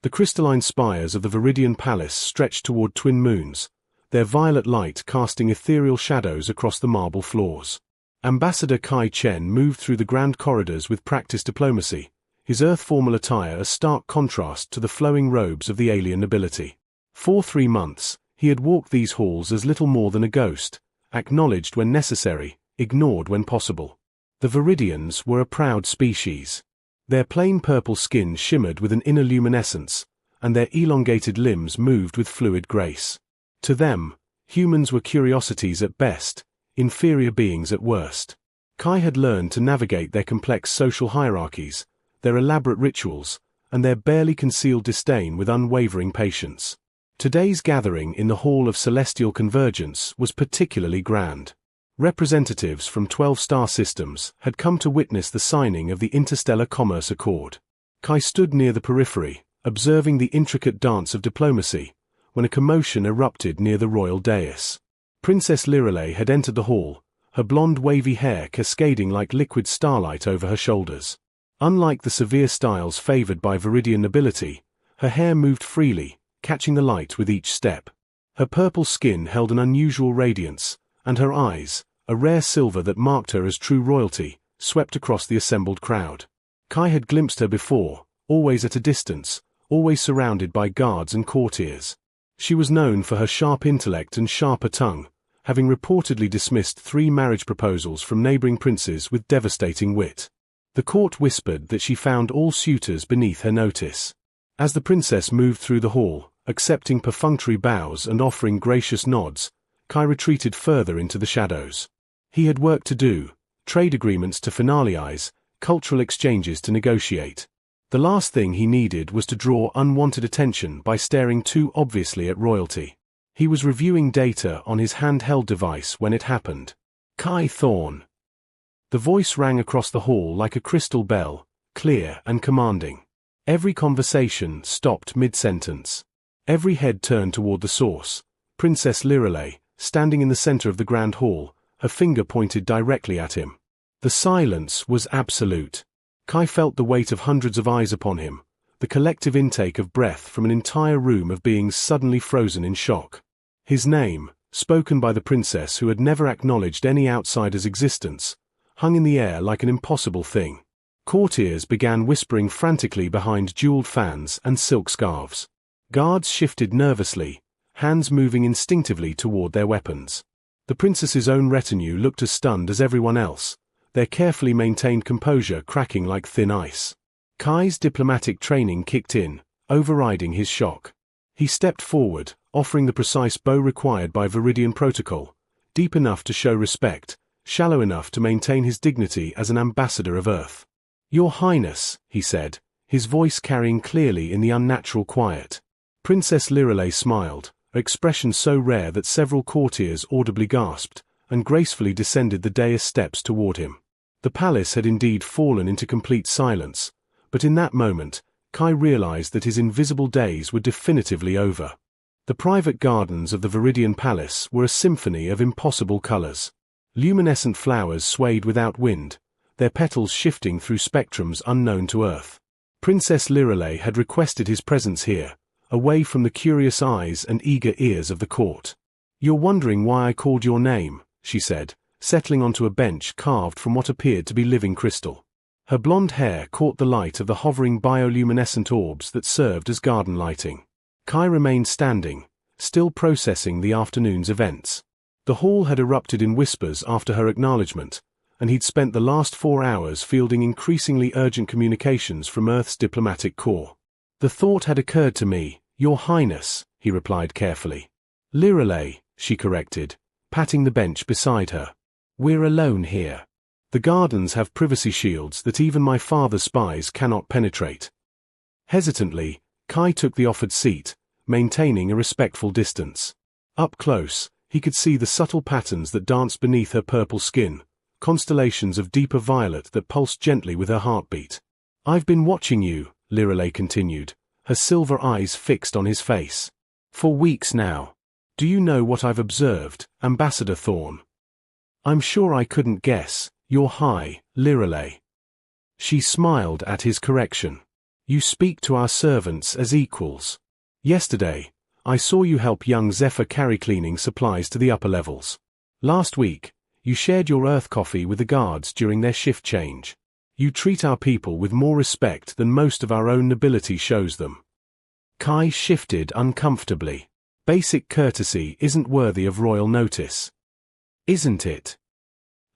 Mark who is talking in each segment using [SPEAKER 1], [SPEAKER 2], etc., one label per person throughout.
[SPEAKER 1] The crystalline spires of the Viridian Palace stretched toward twin moons, their violet light casting ethereal shadows across the marble floors. Ambassador Kai Chen moved through the grand corridors with practiced diplomacy, his earth-formal attire a stark contrast to the flowing robes of the alien nobility. For 3 months, he had walked these halls as little more than a ghost, acknowledged when necessary, ignored when possible. The Viridians were a proud species. Their plain purple skin shimmered with an inner luminescence, and their elongated limbs moved with fluid grace. To them, humans were curiosities at best, inferior beings at worst. Kai had learned to navigate their complex social hierarchies, their elaborate rituals, and their barely concealed disdain with unwavering patience. Today's gathering in the Hall of Celestial Convergence was particularly grand. Representatives from 12 star systems had come to witness the signing of the Interstellar Commerce Accord. Kai stood near the periphery, observing the intricate dance of diplomacy, when a commotion erupted near the royal dais. Princess Lirelei had entered the hall, her blonde wavy hair cascading like liquid starlight over her shoulders. Unlike the severe styles favored by Viridian nobility, her hair moved freely, catching the light with each step. Her purple skin held an unusual radiance, and her eyes, a rare silver that marked her as true royalty, swept across the assembled crowd. Kai had glimpsed her before, always at a distance, always surrounded by guards and courtiers. She was known for her sharp intellect and sharper tongue, having reportedly dismissed 3 marriage proposals from neighboring princes with devastating wit. The court whispered that she found all suitors beneath her notice. As the princess moved through the hall, accepting perfunctory bows and offering gracious nods, Kai retreated further into the shadows. He had work to do, trade agreements to finalize, cultural exchanges to negotiate. The last thing he needed was to draw unwanted attention by staring too obviously at royalty. He was reviewing data on his handheld device when it happened. Kai Thorne. The voice rang across the hall like a crystal bell, clear and commanding. Every conversation stopped mid-sentence. Every head turned toward the source, Princess Lirelei, standing in the center of the grand hall, her finger pointed directly at him. The silence was absolute. Kai felt the weight of hundreds of eyes upon him, the collective intake of breath from an entire room of beings suddenly frozen in shock. His name, spoken by the princess who had never acknowledged any outsider's existence, hung in the air like an impossible thing. Courtiers began whispering frantically behind jeweled fans and silk scarves. Guards shifted nervously, hands moving instinctively toward their weapons. The princess's own retinue looked as stunned as everyone else, their carefully maintained composure cracking like thin ice. Kai's diplomatic training kicked in, overriding his shock. He stepped forward, offering the precise bow required by Viridian protocol, deep enough to show respect, shallow enough to maintain his dignity as an ambassador of Earth. "Your Highness," he said, his voice carrying clearly in the unnatural quiet. Princess Lirelei smiled, an expression so rare that several courtiers audibly gasped, and gracefully descended the dais steps toward him. The palace had indeed fallen into complete silence, but in that moment, Kai realized that his invisible days were definitively over. The private gardens of the Viridian Palace were a symphony of impossible colors. Luminescent flowers swayed without wind, their petals shifting through spectrums unknown to Earth. Princess Lirelei had requested his presence here, away from the curious eyes and eager ears of the court. "You're wondering why I called your name," she said, settling onto a bench carved from what appeared to be living crystal. Her blonde hair caught the light of the hovering bioluminescent orbs that served as garden lighting. Kai remained standing, still processing the afternoon's events. The hall had erupted in whispers after her acknowledgement, and he'd spent the last 4 hours fielding increasingly urgent communications from Earth's diplomatic corps. "The thought had occurred to me, Your Highness," he replied carefully. "Lirelei," she corrected, patting the bench beside her. "We're alone here. The gardens have privacy shields that even my father's spies cannot penetrate." Hesitantly, Kai took the offered seat, maintaining a respectful distance. Up close, he could see the subtle patterns that danced beneath her purple skin, constellations of deeper violet that pulsed gently with her heartbeat. "I've been watching you," Lirelei continued, her silver eyes fixed on his face. "For weeks now. Do you know what I've observed, Ambassador Thorne?" "I'm sure I couldn't guess, Your High, Lirelei." She smiled at his correction. You speak to our servants as equals. Yesterday, I saw you help young Zephyr carry cleaning supplies to the upper levels. Last week, you shared your earth coffee with the guards during their shift change. You treat our people with more respect than most of our own nobility shows them. Kai shifted uncomfortably. Basic courtesy isn't worthy of royal notice. Isn't it?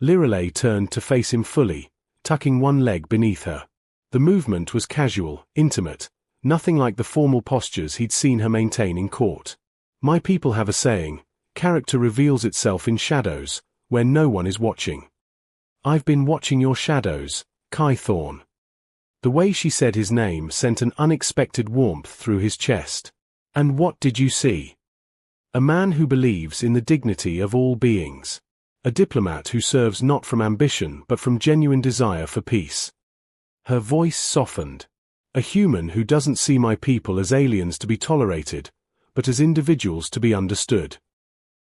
[SPEAKER 1] Lirelei turned to face him fully, tucking one leg beneath her. The movement was casual, intimate, nothing like the formal postures he'd seen her maintain in court. My people have a saying, character reveals itself in shadows, where no one is watching. I've been watching your shadows, Kai Thorne. The way she said his name sent an unexpected warmth through his chest. And what did you see? A man who believes in the dignity of all beings. A diplomat who serves not from ambition but from genuine desire for peace. Her voice softened. A human who doesn't see my people as aliens to be tolerated, but as individuals to be understood.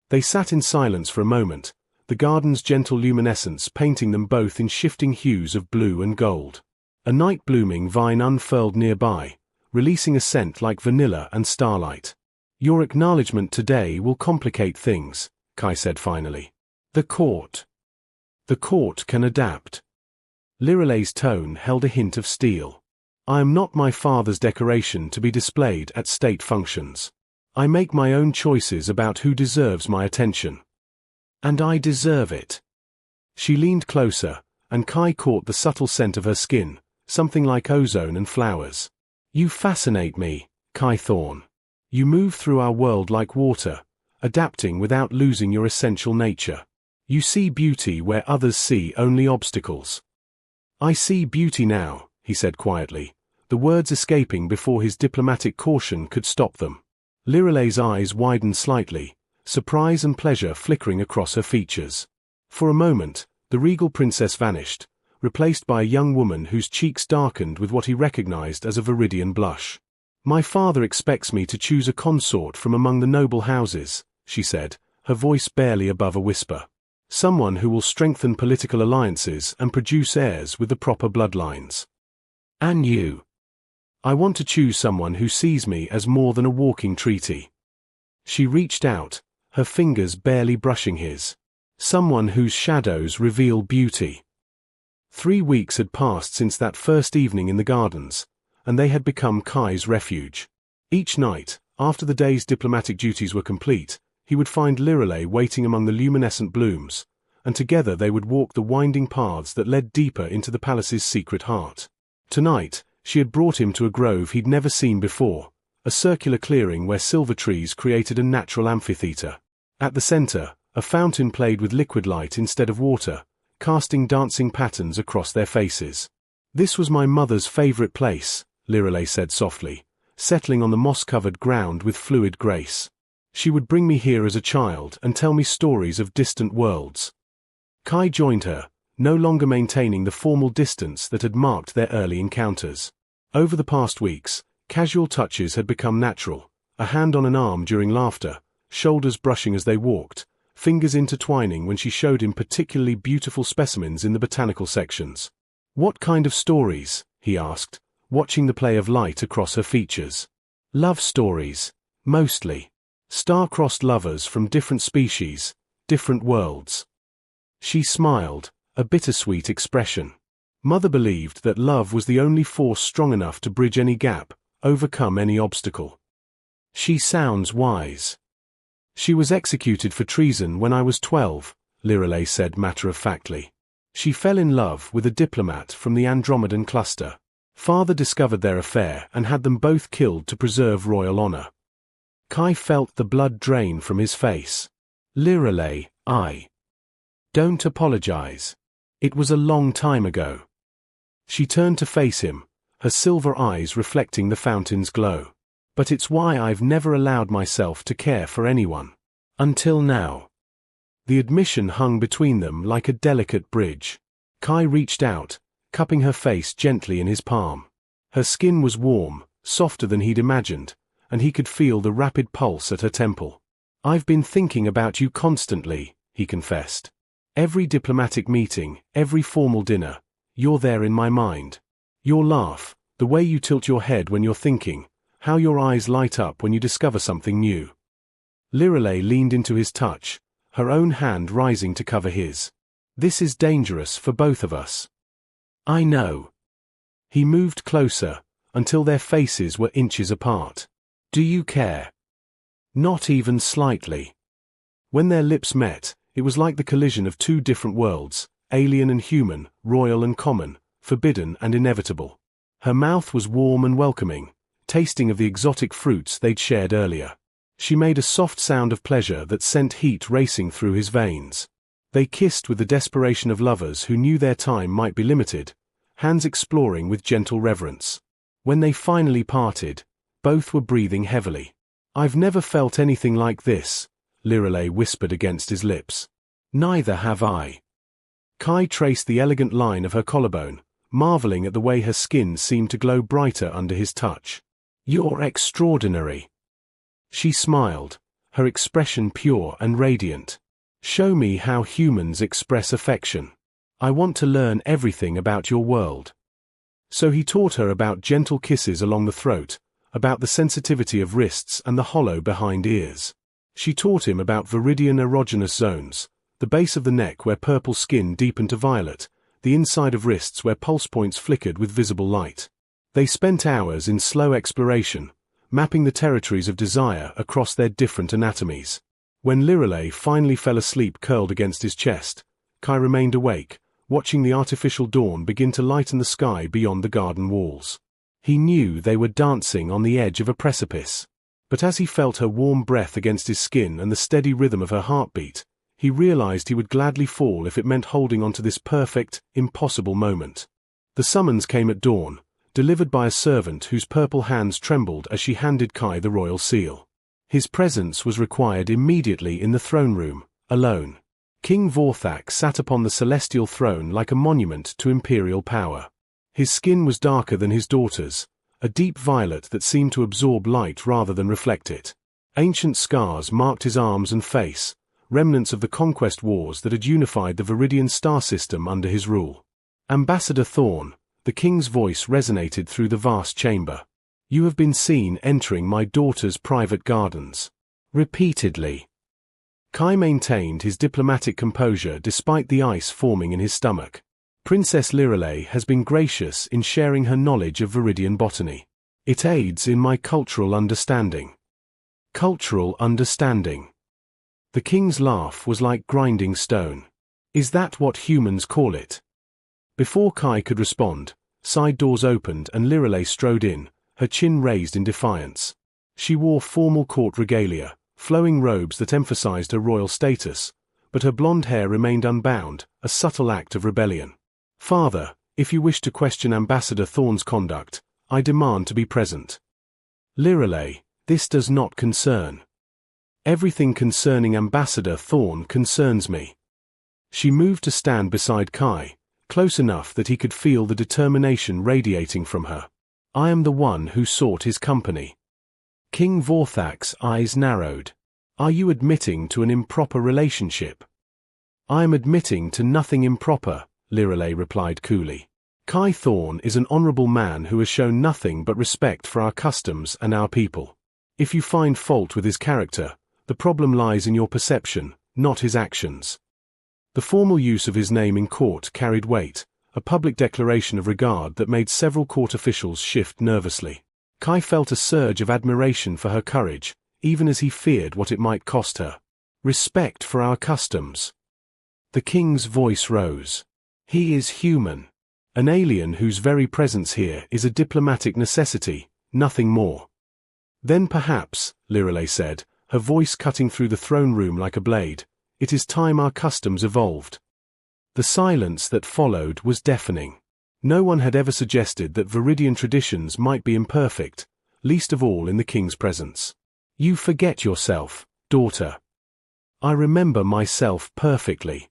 [SPEAKER 1] They sat in silence for a moment, the garden's gentle luminescence painting them both in shifting hues of blue and gold. A night-blooming vine unfurled nearby, releasing a scent like vanilla and starlight. Your acknowledgement today will complicate things, Kai said finally. The court. The court can adapt. Lirelei's tone held a hint of steel. I am not my father's decoration to be displayed at state functions. I make my own choices about who deserves my attention. And I deserve it. She leaned closer, and Kai caught the subtle scent of her skin, something like ozone and flowers. You fascinate me, Kai Thorne. You move through our world like water, adapting without losing your essential nature. You see beauty where others see only obstacles. I see beauty now, he said quietly, the words escaping before his diplomatic caution could stop them. Lirelei's eyes widened slightly, surprise and pleasure flickering across her features. For a moment, the regal princess vanished, replaced by a young woman whose cheeks darkened with what he recognized as a Viridian blush. My father expects me to choose a consort from among the noble houses, she said, her voice barely above a whisper. Someone who will strengthen political alliances and produce heirs with the proper bloodlines. And you? I want to choose someone who sees me as more than a walking treaty. She reached out, her fingers barely brushing his. Someone whose shadows reveal beauty. 3 weeks had passed since that first evening in the gardens, and they had become Kai's refuge. Each night, after the day's diplomatic duties were complete, he would find Lirelei waiting among the luminescent blooms, and together they would walk the winding paths that led deeper into the palace's secret heart. Tonight, she had brought him to a grove he'd never seen before, a circular clearing where silver trees created a natural amphitheater. At the center, a fountain played with liquid light instead of water, casting dancing patterns across their faces. This was my mother's favorite place, Lirelei said softly, settling on the moss-covered ground with fluid grace. She would bring me here as a child and tell me stories of distant worlds. Kai joined her, no longer maintaining the formal distance that had marked their early encounters. Over the past weeks, casual touches had become natural, a hand on an arm during laughter, shoulders brushing as they walked, fingers intertwining when she showed him particularly beautiful specimens in the botanical sections. What kind of stories? He asked, watching the play of light across her features. Love stories, mostly. Star-crossed lovers from different species, different worlds. She smiled, a bittersweet expression. Mother believed that love was the only force strong enough to bridge any gap, overcome any obstacle. She sounds wise. She was executed for treason when I was 12, Lirelei said matter-of-factly. She fell in love with a diplomat from the Andromedan cluster. Father discovered their affair and had them both killed to preserve royal honor. Kai felt the blood drain from his face. Lirelei, don't apologize. It was a long time ago. She turned to face him, her silver eyes reflecting the fountain's glow. But it's why I've never allowed myself to care for anyone. Until now. The admission hung between them like a delicate bridge. Kai reached out, cupping her face gently in his palm. Her skin was warm, softer than he'd imagined, and he could feel the rapid pulse at her temple. I've been thinking about you constantly, he confessed. Every diplomatic meeting, every formal dinner, you're there in my mind. Your laugh, The way you tilt your head when you're thinking, how your eyes light up when you discover something new. Lirelei leaned into his touch, her own hand rising to cover his. This is dangerous for both of us. I know. He moved closer, until their faces were inches apart. Do you care? Not even slightly. When their lips met, it was like the collision of two different worlds, alien and human, royal and common, forbidden and inevitable. Her mouth was warm and welcoming, tasting of the exotic fruits they'd shared earlier. She made a soft sound of pleasure that sent heat racing through his veins. They kissed with the desperation of lovers who knew their time might be limited, hands exploring with gentle reverence. When they finally parted, both were breathing heavily. I've never felt anything like this, Lirelei whispered against his lips. Neither have I. Kai traced the elegant line of her collarbone, marveling at the way her skin seemed to glow brighter under his touch. You're extraordinary. She smiled, her expression pure and radiant. Show me how humans express affection. I want to learn everything about your world. So he taught her about gentle kisses along the throat, about the sensitivity of wrists and the hollow behind ears. She taught him about viridian erogenous zones, the base of the neck where purple skin deepened to violet, the inside of wrists where pulse points flickered with visible light. They spent hours in slow exploration, mapping the territories of desire across their different anatomies. When Lirelei finally fell asleep curled against his chest, Kai remained awake, watching the artificial dawn begin to lighten the sky beyond the garden walls. He knew they were dancing on the edge of a precipice. But as he felt her warm breath against his skin and the steady rhythm of her heartbeat, he realized he would gladly fall if it meant holding on to this perfect, impossible moment. The summons came at dawn, delivered by a servant whose purple hands trembled as she handed Kai the royal seal. His presence was required immediately in the throne room, alone. King Vorthak sat upon the celestial throne like a monument to imperial power. His skin was darker than his daughter's, a deep violet that seemed to absorb light rather than reflect it. Ancient scars marked his arms and face, remnants of the conquest wars that had unified the Viridian star system under his rule. Ambassador Thorn, the king's voice resonated through the vast chamber. You have been seen entering my daughter's private gardens. Repeatedly. Kai maintained his diplomatic composure despite the ice forming in his stomach. Princess Lirelei has been gracious in sharing her knowledge of Viridian botany. It aids in my cultural understanding. Cultural understanding. The king's laugh was like grinding stone. Is that what humans call it? Before Kai could respond, side doors opened and Lirelei strode in, her chin raised in defiance. She wore formal court regalia, flowing robes that emphasized her royal status, but her blonde hair remained unbound, a subtle act of rebellion. Father, if you wish to question Ambassador Thorn's conduct, I demand to be present. Lirelei, this does not concern. Everything concerning Ambassador Thorn concerns me. She moved to stand beside Kai, close enough that he could feel the determination radiating from her. I am the one who sought his company. King Vorthak's eyes narrowed. Are you admitting to an improper relationship? I am admitting to nothing improper, Lirelei replied coolly. Kai Thorn is an honorable man who has shown nothing but respect for our customs and our people. If you find fault with his character, the problem lies in your perception, not his actions. The formal use of his name in court carried weight, a public declaration of regard that made several court officials shift nervously. Kai felt a surge of admiration for her courage, even as he feared what it might cost her. Respect for our customs. The king's voice rose. He is human. An alien whose very presence here is a diplomatic necessity, nothing more. Then perhaps, Lirelei said, her voice cutting through the throne room like a blade, it is time our customs evolved. The silence that followed was deafening. No one had ever suggested that Viridian traditions might be imperfect, least of all in the king's presence. You forget yourself, daughter. I remember myself perfectly.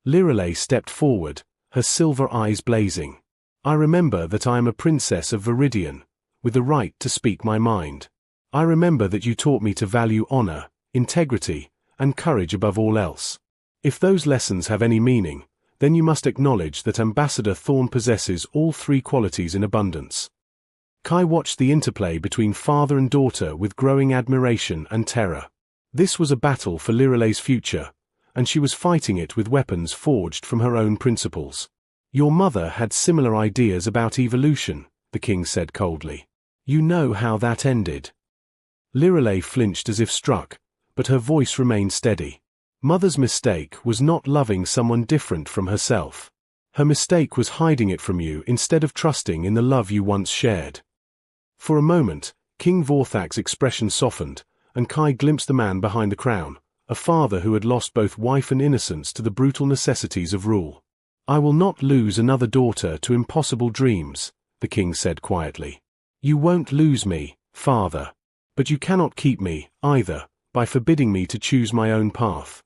[SPEAKER 1] Lirelei stepped forward, her silver eyes blazing. I remember that I am a princess of Viridian, with the right to speak my mind. I remember that you taught me to value honor, integrity, and courage above all else. If those lessons have any meaning, then you must acknowledge that Ambassador Thorn possesses all three qualities in abundance. Kai watched the interplay between father and daughter with growing admiration and terror. This was a battle for Lirelay's future, and she was fighting it with weapons forged from her own principles. Your mother had similar ideas about evolution, the king said coldly. You know how that ended. Lirelay flinched as if struck, but her voice remained steady. Mother's mistake was not loving someone different from herself. Her mistake was hiding it from you instead of trusting in the love you once shared. For a moment, King Vorthak's expression softened, and Kai glimpsed the man behind the crown, a father who had lost both wife and innocence to the brutal necessities of rule. I will not lose another daughter to impossible dreams, the king said quietly. You won't lose me, father. But you cannot keep me, either, by forbidding me to choose my own path.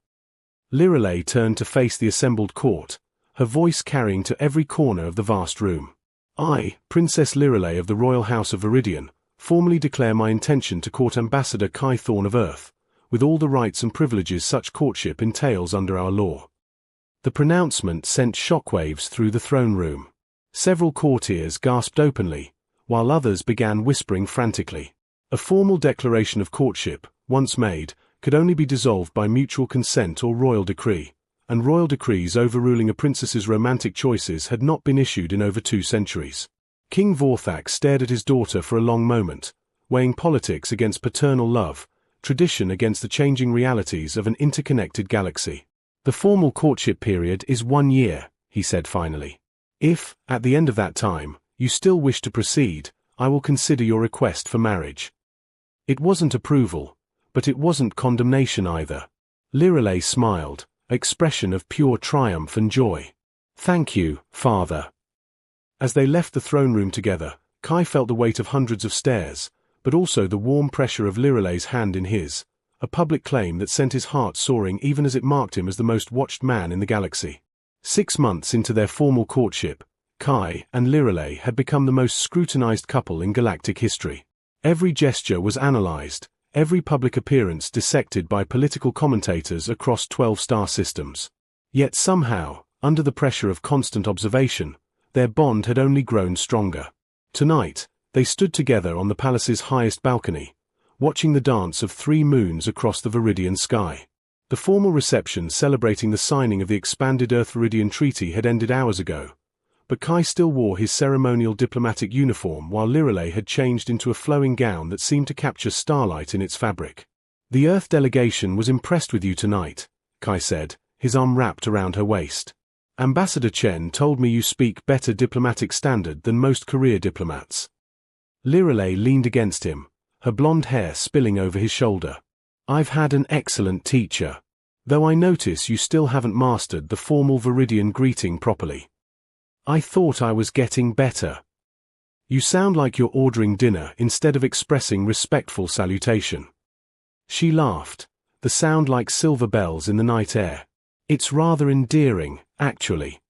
[SPEAKER 1] Lirelay turned to face the assembled court, her voice carrying to every corner of the vast room. I, Princess Lirelay of the Royal House of Viridian, formally declare my intention to court Ambassador Kai Thorn of Earth, with all the rights and privileges such courtship entails under our law. The pronouncement sent shockwaves through the throne room. Several courtiers gasped openly, while others began whispering frantically. A formal declaration of courtship, once made, could only be dissolved by mutual consent or royal decree, and royal decrees overruling a princess's romantic choices had not been issued in over 2 centuries. King Vorthak stared at his daughter for a long moment, weighing politics against paternal love, tradition against the changing realities of an interconnected galaxy. The formal courtship period is 1 year, he said finally. If, at the end of that time, you still wish to proceed, I will consider your request for marriage. It wasn't approval, but it wasn't condemnation either. Lirelay smiled, an expression of pure triumph and joy. Thank you, father. As they left the throne room together, Kai felt the weight of hundreds of stares, but also the warm pressure of Lirelay's hand in his, a public claim that sent his heart soaring even as it marked him as the most watched man in the galaxy. 6 months into their formal courtship, Kai and Lirelay had become the most scrutinized couple in galactic history. Every gesture was analyzed, every public appearance dissected by political commentators across 12 star systems. Yet somehow, under the pressure of constant observation, their bond had only grown stronger. Tonight, they stood together on the palace's highest balcony, watching the dance of 3 moons across the Viridian sky. The formal reception celebrating the signing of the expanded Earth-Viridian Treaty had ended hours ago, but Kai still wore his ceremonial diplomatic uniform while Lirelay had changed into a flowing gown that seemed to capture starlight in its fabric. The Earth delegation was impressed with you tonight, Kai said, his arm wrapped around her waist. Ambassador Chen told me you speak better diplomatic standard than most career diplomats. Lirelay leaned against him, her blonde hair spilling over his shoulder. I've had an excellent teacher. Though I notice you still haven't mastered the formal Viridian greeting properly. I thought I was getting better. You sound like you're ordering dinner instead of expressing respectful salutation. She laughed, the sound like silver bells in the night air. It's rather endearing, actually.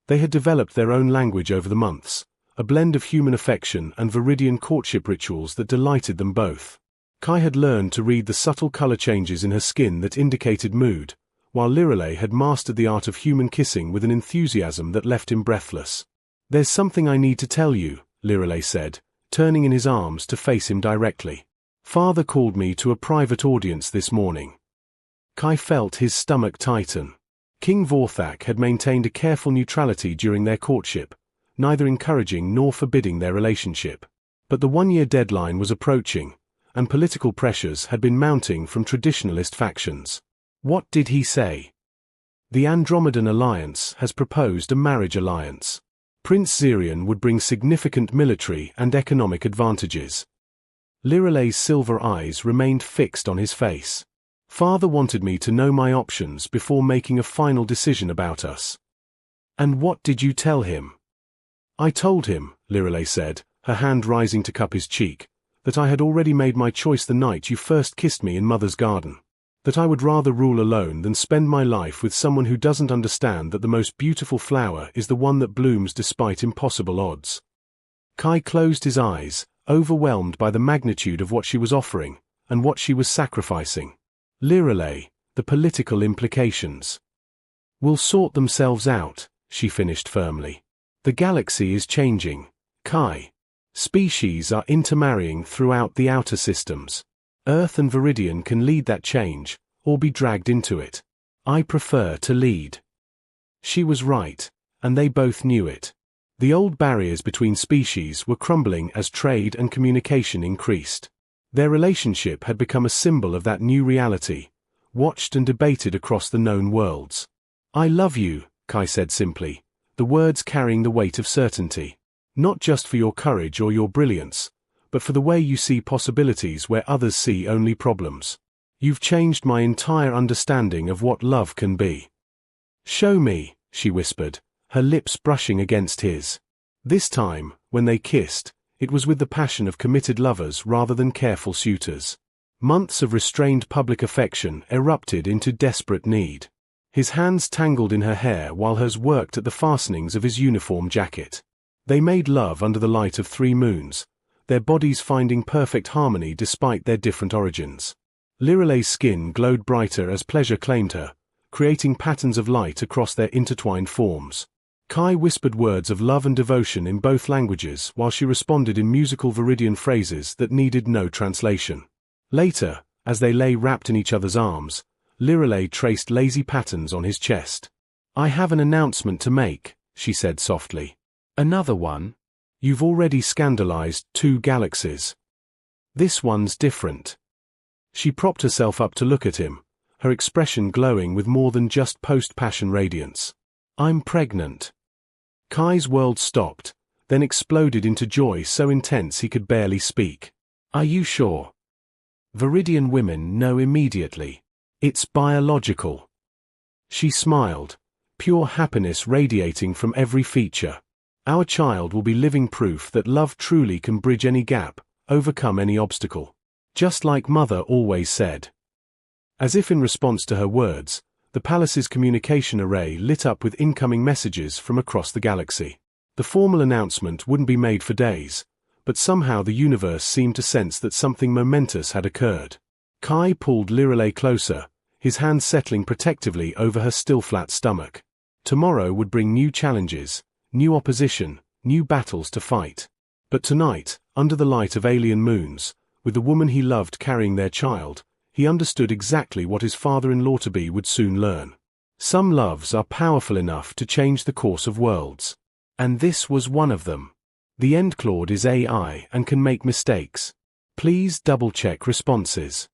[SPEAKER 1] They had developed their own language over the months, a blend of human affection and Viridian courtship rituals that delighted them both. Kai had learned to read the subtle color changes in her skin that indicated mood, while Lirelay had mastered the art of human kissing with an enthusiasm that left him breathless. There's something I need to tell you, Lirelay said, turning in his arms to face him directly. Father called me to a private audience this morning. Kai felt his stomach tighten. King Vorthak had maintained a careful neutrality during their courtship, neither encouraging nor forbidding their relationship. But the 1-year deadline was approaching, and political pressures had been mounting from traditionalist factions. What did he say? The Andromedan Alliance has proposed a marriage alliance. Prince Zirian would bring significant military and economic advantages. Lirelay's silver eyes remained fixed on his face. Father wanted me to know my options before making a final decision about us. And what did you tell him? I told him, Lirelay said, her hand rising to cup his cheek, that I had already made my choice the night you first kissed me in Mother's garden. That I would rather rule alone than spend my life with someone who doesn't understand that the most beautiful flower is the one that blooms despite impossible odds. Kai closed his eyes, overwhelmed by the magnitude of what she was offering, and what she was sacrificing. Lirelay, the political implications. Will sort themselves out, she finished firmly. The galaxy is changing, Kai. Species are intermarrying throughout the outer systems. Earth and Viridian can lead that change, or be dragged into it. I prefer to lead. She was right, and they both knew it. The old barriers between species were crumbling as trade and communication increased. Their relationship had become a symbol of that new reality, watched and debated across the known worlds. I love you, Kai said simply, the words carrying the weight of certainty. Not just for your courage or your brilliance, but for the way you see possibilities where others see only problems. You've changed my entire understanding of what love can be. Show me, she whispered, her lips brushing against his. This time, when they kissed, it was with the passion of committed lovers rather than careful suitors. Months of restrained public affection erupted into desperate need. His hands tangled in her hair while hers worked at the fastenings of his uniform jacket. They made love under the light of 3 moons, their bodies finding perfect harmony despite their different origins. Lirelay's skin glowed brighter as pleasure claimed her, creating patterns of light across their intertwined forms. Kai whispered words of love and devotion in both languages while she responded in musical Viridian phrases that needed no translation. Later, as they lay wrapped in each other's arms, Lirelay traced lazy patterns on his chest. I have an announcement to make, she said softly. Another one? You've already scandalized 2 galaxies. This one's different. She propped herself up to look at him, her expression glowing with more than just post-passion radiance. I'm pregnant. Kai's world stopped, then exploded into joy so intense he could barely speak. Are you sure? Viridian women know immediately. It's biological. She smiled, pure happiness radiating from every feature. Our child will be living proof that love truly can bridge any gap, overcome any obstacle. Just like Mother always said. As if in response to her words, the palace's communication array lit up with incoming messages from across the galaxy. The formal announcement wouldn't be made for days, but somehow the universe seemed to sense that something momentous had occurred. Kai pulled Lirelay closer, his hand settling protectively over her still flat stomach. Tomorrow would bring new challenges, new opposition, new battles to fight. But tonight, under the light of alien moons, with the woman he loved carrying their child, he understood exactly what his father-in-law-to-be would soon learn. Some loves are powerful enough to change the course of worlds. And this was one of them. The end claude is AI and can make mistakes. Please double-check responses.